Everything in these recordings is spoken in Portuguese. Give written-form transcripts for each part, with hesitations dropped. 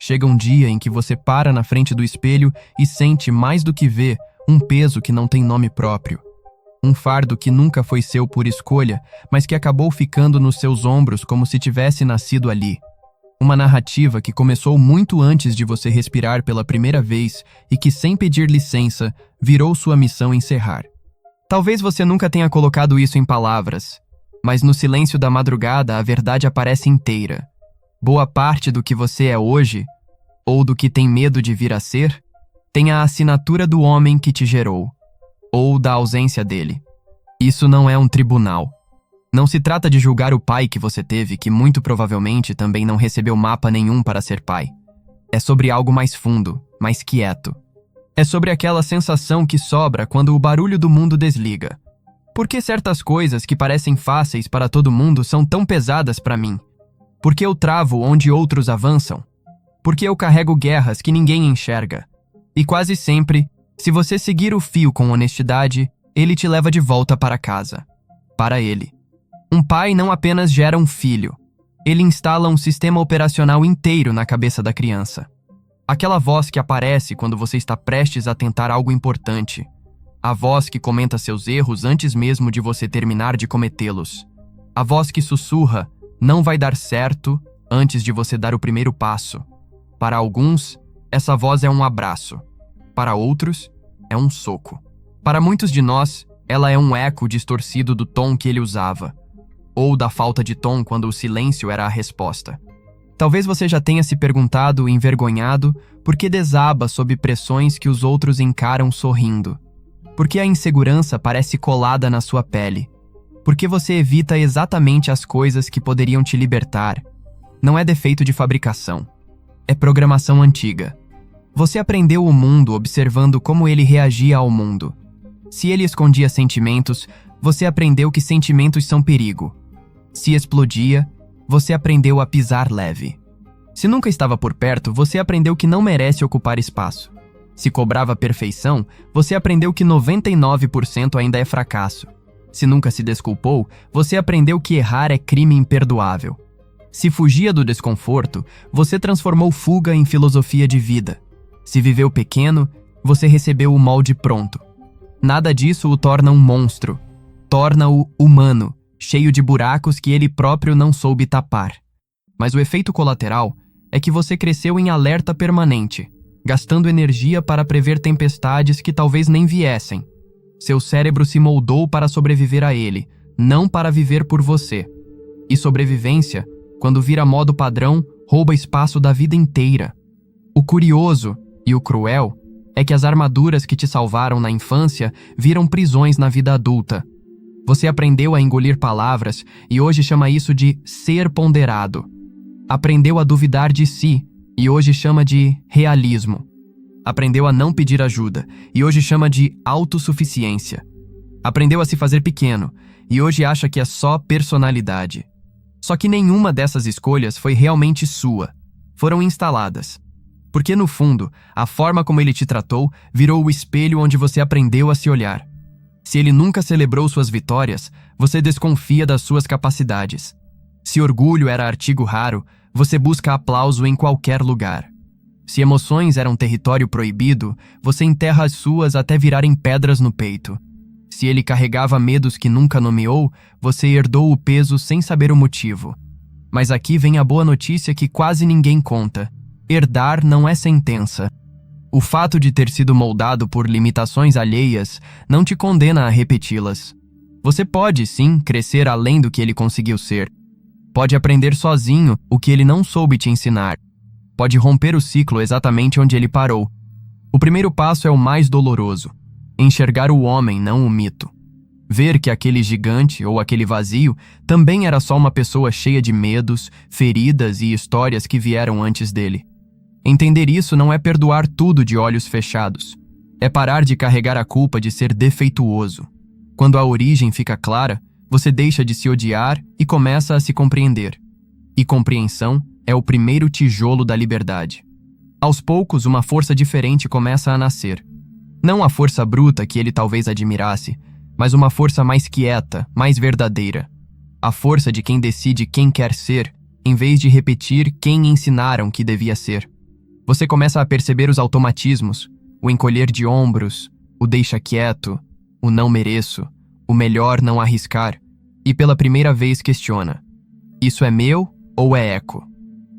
Chega um dia em que você para na frente do espelho e sente, mais do que vê, um peso que não tem nome próprio. Um fardo que nunca foi seu por escolha, mas que acabou ficando nos seus ombros como se tivesse nascido ali. Uma narrativa que começou muito antes de você respirar pela primeira vez e que, sem pedir licença, virou sua missão encerrar. Talvez você nunca tenha colocado isso em palavras, mas no silêncio da madrugada a verdade aparece inteira. Boa parte do que você é hoje, ou do que tem medo de vir a ser, tem a assinatura do homem que te gerou, ou da ausência dele. Isso não é um tribunal. Não se trata de julgar o pai que você teve, que muito provavelmente também não recebeu mapa nenhum para ser pai. É sobre algo mais fundo, mais quieto. É sobre aquela sensação que sobra quando o barulho do mundo desliga. Por que certas coisas que parecem fáceis para todo mundo são tão pesadas para mim? Por que eu travo onde outros avançam? Por que eu carrego guerras que ninguém enxerga? E quase sempre, se você seguir o fio com honestidade, ele te leva de volta para casa. Para ele. Um pai não apenas gera um filho. Ele instala um sistema operacional inteiro na cabeça da criança. Aquela voz que aparece quando você está prestes a tentar algo importante. A voz que comenta seus erros antes mesmo de você terminar de cometê-los. A voz que sussurra, não vai dar certo, antes de você dar o primeiro passo. Para alguns, essa voz é um abraço. Para outros, é um soco. Para muitos de nós, ela é um eco distorcido do tom que ele usava. Ou da falta de tom quando o silêncio era a resposta. Talvez você já tenha se perguntado, envergonhado, por que desaba sob pressões que os outros encaram sorrindo. Por que a insegurança parece colada na sua pele? Por que você evita exatamente as coisas que poderiam te libertar? Não é defeito de fabricação. É programação antiga. Você aprendeu o mundo observando como ele reagia ao mundo. Se ele escondia sentimentos, você aprendeu que sentimentos são perigo. Se explodia, você aprendeu a pisar leve. Se nunca estava por perto, você aprendeu que não merece ocupar espaço. Se cobrava perfeição, você aprendeu que 99% ainda é fracasso. Se nunca se desculpou, você aprendeu que errar é crime imperdoável. Se fugia do desconforto, você transformou fuga em filosofia de vida. Se viveu pequeno, você recebeu o molde pronto. Nada disso o torna um monstro. Torna-o humano, cheio de buracos que ele próprio não soube tapar. Mas o efeito colateral é que você cresceu em alerta permanente, gastando energia para prever tempestades que talvez nem viessem. Seu cérebro se moldou para sobreviver a ele, não para viver por você. E sobrevivência, quando vira modo padrão, rouba espaço da vida inteira. O curioso e o cruel é que as armaduras que te salvaram na infância viram prisões na vida adulta. Você aprendeu a engolir palavras e hoje chama isso de ser ponderado. Aprendeu a duvidar de si e hoje chama de realismo. Aprendeu a não pedir ajuda e hoje chama de autossuficiência. Aprendeu a se fazer pequeno e hoje acha que é só personalidade. Só que nenhuma dessas escolhas foi realmente sua. Foram instaladas. Porque, no fundo, a forma como ele te tratou virou o espelho onde você aprendeu a se olhar. Se ele nunca celebrou suas vitórias, você desconfia das suas capacidades. Se orgulho era artigo raro, você busca aplauso em qualquer lugar. Se emoções eram território proibido, você enterra as suas até virarem pedras no peito. Se ele carregava medos que nunca nomeou, você herdou o peso sem saber o motivo. Mas aqui vem a boa notícia que quase ninguém conta. Herdar não é sentença. O fato de ter sido moldado por limitações alheias não te condena a repeti-las. Você pode, sim, crescer além do que ele conseguiu ser. Pode aprender sozinho o que ele não soube te ensinar. Pode romper o ciclo exatamente onde ele parou. O primeiro passo é o mais doloroso. Enxergar o homem, não o mito. Ver que aquele gigante ou aquele vazio também era só uma pessoa cheia de medos, feridas e histórias que vieram antes dele. Entender isso não é perdoar tudo de olhos fechados. É parar de carregar a culpa de ser defeituoso. Quando a origem fica clara, você deixa de se odiar e começa a se compreender. E compreensão é o primeiro tijolo da liberdade. Aos poucos, uma força diferente começa a nascer. Não a força bruta que ele talvez admirasse, mas uma força mais quieta, mais verdadeira. A força de quem decide quem quer ser em vez de repetir quem ensinaram que devia ser. Você começa a perceber os automatismos, o encolher de ombros, o deixa quieto, o não mereço, o melhor não arriscar, e pela primeira vez questiona: isso é meu ou é eco?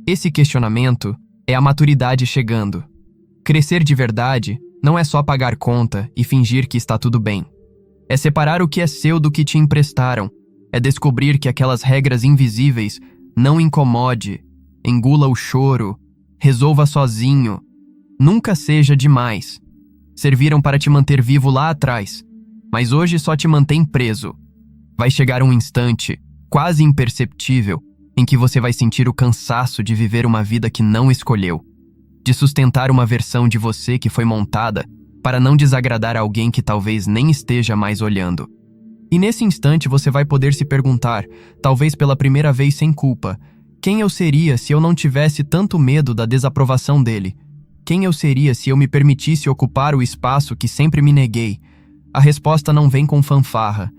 Esse questionamento é a maturidade chegando. Crescer de verdade não é só pagar conta e fingir que está tudo bem. É separar o que é seu do que te emprestaram. É descobrir que aquelas regras invisíveis não incomode, engula o choro, resolva sozinho. Nunca seja demais. Serviram para te manter vivo lá atrás, mas hoje só te mantém preso. Vai chegar um instante, quase imperceptível, em que você vai sentir o cansaço de viver uma vida que não escolheu, de sustentar uma versão de você que foi montada para não desagradar alguém que talvez nem esteja mais olhando. E nesse instante você vai poder se perguntar, talvez pela primeira vez sem culpa, quem eu seria se eu não tivesse tanto medo da desaprovação dele? Quem eu seria se eu me permitisse ocupar o espaço que sempre me neguei? A resposta não vem com fanfarra.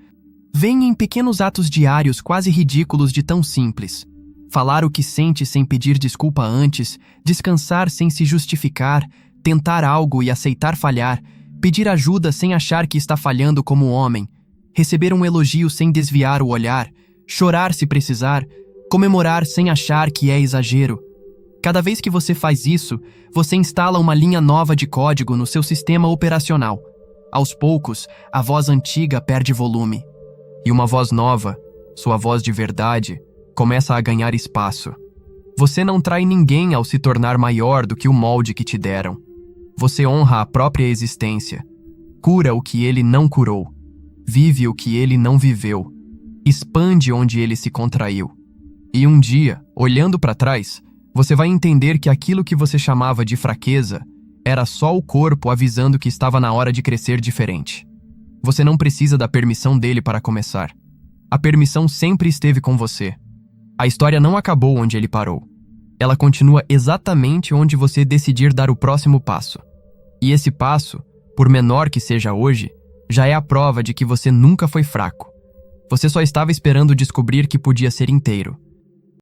Vem em pequenos atos diários quase ridículos de tão simples. Falar o que sente sem pedir desculpa antes, descansar sem se justificar, tentar algo e aceitar falhar, pedir ajuda sem achar que está falhando como homem, receber um elogio sem desviar o olhar, chorar se precisar, comemorar sem achar que é exagero. Cada vez que você faz isso, você instala uma linha nova de código no seu sistema operacional. Aos poucos, a voz antiga perde volume. E uma voz nova, sua voz de verdade, começa a ganhar espaço. Você não trai ninguém ao se tornar maior do que o molde que te deram. Você honra a própria existência. Cura o que ele não curou. Vive o que ele não viveu. Expande onde ele se contraiu. E um dia, olhando para trás, você vai entender que aquilo que você chamava de fraqueza era só o corpo avisando que estava na hora de crescer diferente. Você não precisa da permissão dele para começar. A permissão sempre esteve com você. A história não acabou onde ele parou. Ela continua exatamente onde você decidir dar o próximo passo. E esse passo, por menor que seja hoje, já é a prova de que você nunca foi fraco. Você só estava esperando descobrir que podia ser inteiro.